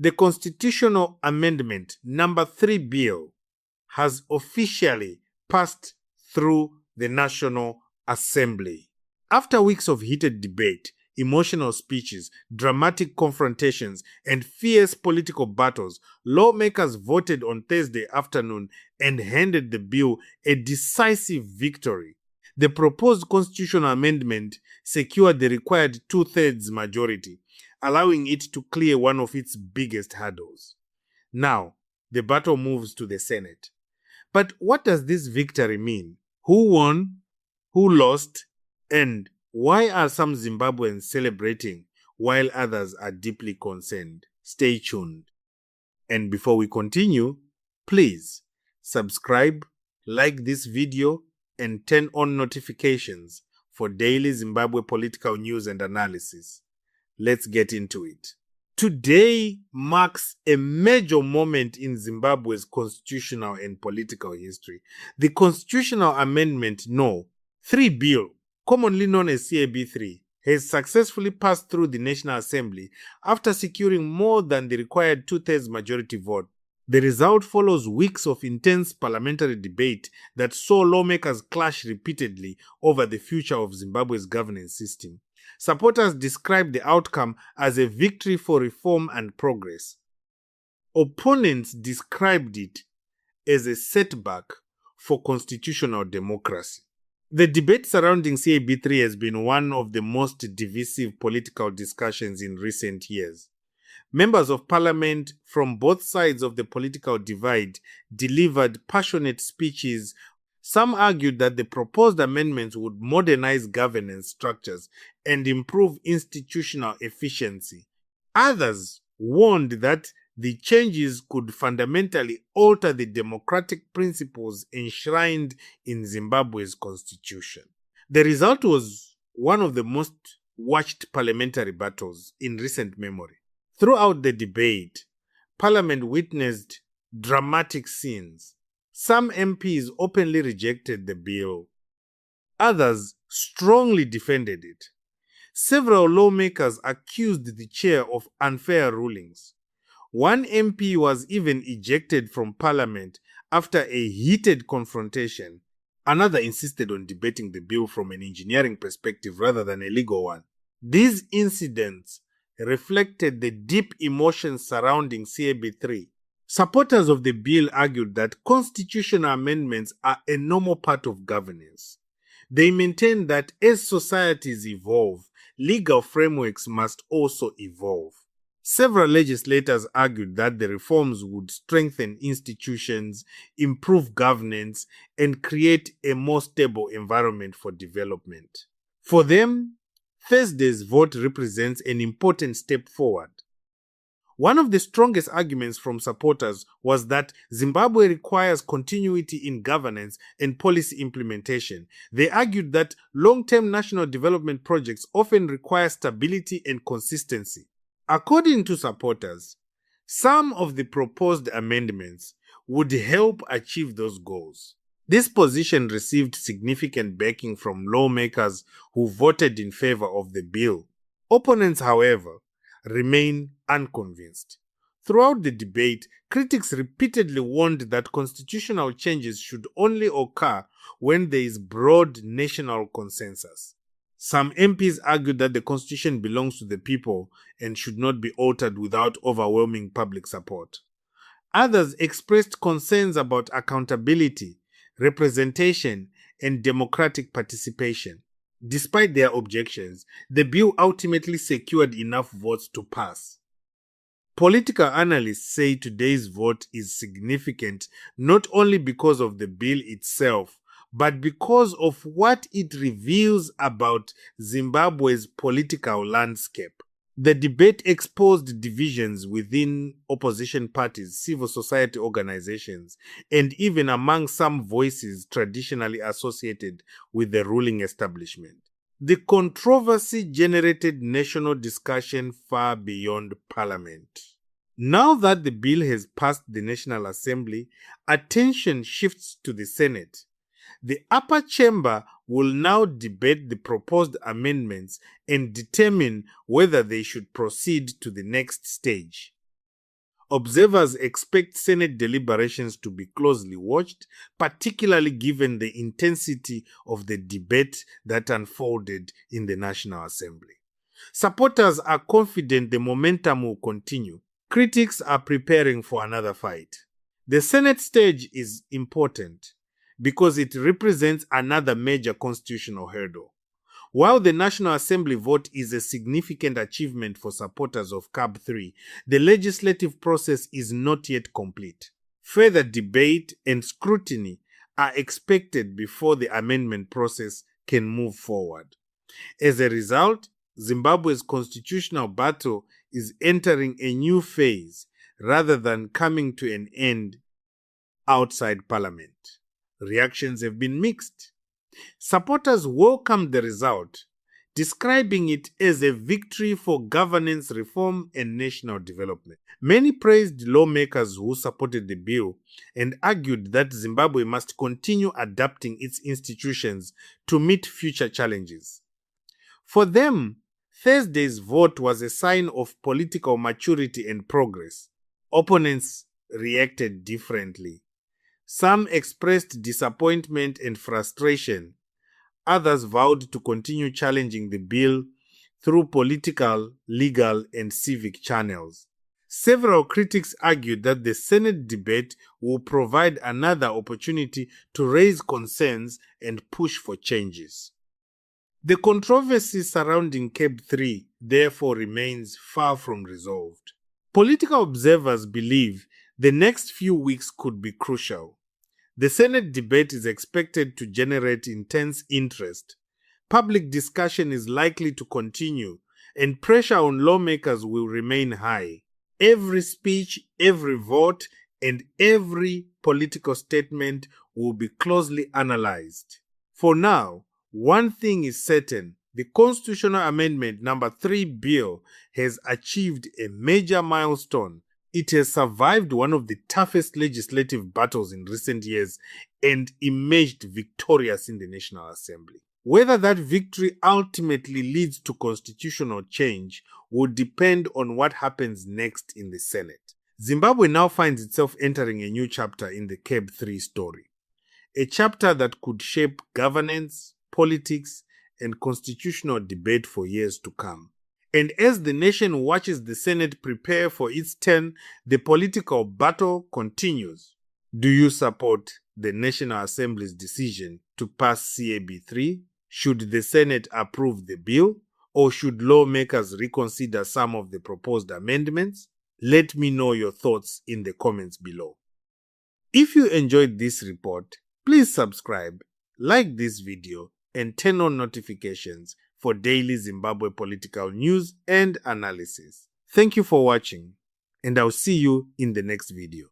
The Constitutional Amendment Number 3 Bill has officially passed through the National Assembly. After weeks of heated debate, emotional speeches, dramatic confrontations, and fierce political battles, lawmakers voted on Thursday afternoon and handed the bill a decisive victory. The proposed constitutional amendment secured the required two-thirds majority, allowing it to clear one of its biggest hurdles. Now, the battle moves to the Senate. But what does this victory mean? Who won? Who lost? And why are some Zimbabweans celebrating while others are deeply concerned? Stay tuned. And before we continue, please subscribe, like this video, and turn on notifications for daily Zimbabwe political news and analysis. Let's get into it. Today marks a major moment in Zimbabwe's constitutional and political history. The Constitutional Amendment No. 3 Bill, commonly known as CAB3, has successfully passed through the National Assembly after securing more than the required two-thirds majority vote. The result follows weeks of intense parliamentary debate that saw lawmakers clash repeatedly over the future of Zimbabwe's governance system. Supporters described the outcome as a victory for reform and progress. Opponents described it as a setback for constitutional democracy. The debate surrounding CAB3 has been one of the most divisive political discussions in recent years. Members of parliament from both sides of the political divide delivered passionate speeches. Some argued that the proposed amendments would modernize governance structures and improve institutional efficiency. Others warned that the changes could fundamentally alter the democratic principles enshrined in Zimbabwe's constitution. The result was one of the most watched parliamentary battles in recent memory. Throughout the debate, Parliament witnessed dramatic scenes. Some MPs openly rejected the bill. Others strongly defended it. Several lawmakers accused the chair of unfair rulings. One MP was even ejected from Parliament after a heated confrontation. Another insisted on debating the bill from an engineering perspective rather than a legal one. These incidents reflected the deep emotions surrounding CAB3. Supporters of the bill argued that constitutional amendments are a normal part of governance. They maintained that as societies evolve, legal frameworks must also evolve. Several legislators argued that the reforms would strengthen institutions, improve governance, and create a more stable environment for development. For them, Thursday's vote represents an important step forward. One of the strongest arguments from supporters was that Zimbabwe requires continuity in governance and policy implementation. They argued that long-term national development projects often require stability and consistency. According to supporters, some of the proposed amendments would help achieve those goals. This position received significant backing from lawmakers who voted in favor of the bill. Opponents, however, remain unconvinced. Throughout the debate, critics repeatedly warned that constitutional changes should only occur when there is broad national consensus. Some MPs argued that the constitution belongs to the people and should not be altered without overwhelming public support. Others expressed concerns about accountability, representation, and democratic participation. Despite their objections, the bill ultimately secured enough votes to pass. Political analysts say today's vote is significant not only because of the bill itself, but because of what it reveals about Zimbabwe's political landscape. The debate exposed divisions within opposition parties, civil society organizations, and even among some voices traditionally associated with the ruling establishment. The controversy generated national discussion far beyond Parliament. Now that the bill has passed the National Assembly, attention shifts to the Senate. The upper chamber will now debate the proposed amendments and determine whether they should proceed to the next stage. Observers expect Senate deliberations to be closely watched, particularly given the intensity of the debate that unfolded in the National Assembly. Supporters are confident the momentum will continue. Critics are preparing for another fight. The Senate stage is important because it represents another major constitutional hurdle. While the National Assembly vote is a significant achievement for supporters of CAB 3, the legislative process is not yet complete. Further debate and scrutiny are expected before the amendment process can move forward. As a result, Zimbabwe's constitutional battle is entering a new phase rather than coming to an end outside Parliament. Reactions have been mixed. Supporters welcomed the result, describing it as a victory for governance reform and national development. Many praised lawmakers who supported the bill and argued that Zimbabwe must continue adapting its institutions to meet future challenges. For them, Thursday's vote was a sign of political maturity and progress. Opponents reacted differently. Some expressed disappointment and frustration. Others vowed to continue challenging the bill through political, legal, and civic channels. Several critics argued that the Senate debate will provide another opportunity to raise concerns and push for changes. The controversy surrounding CAB 3 therefore remains far from resolved. Political observers believe the next few weeks could be crucial. The Senate debate is expected to generate intense interest. Public discussion is likely to continue, and pressure on lawmakers will remain high. Every speech, every vote, and every political statement will be closely analyzed. For now, one thing is certain: the Constitutional Amendment Number 3 bill has achieved a major milestone. It has survived one of the toughest legislative battles in recent years and emerged victorious in the National Assembly. Whether that victory ultimately leads to constitutional change will depend on what happens next in the Senate. Zimbabwe now finds itself entering a new chapter in the CAB 3 story, a chapter that could shape governance, politics, and constitutional debate for years to come. And as the nation watches the Senate prepare for its turn, the political battle continues. Do you support the National Assembly's decision to pass CAB 3? Should the Senate approve the bill? Or should lawmakers reconsider some of the proposed amendments? Let me know your thoughts in the comments below. If you enjoyed this report, please subscribe, like this video, and turn on notifications for daily Zimbabwe political news and analysis. Thank you for watching, and I'll see you in the next video.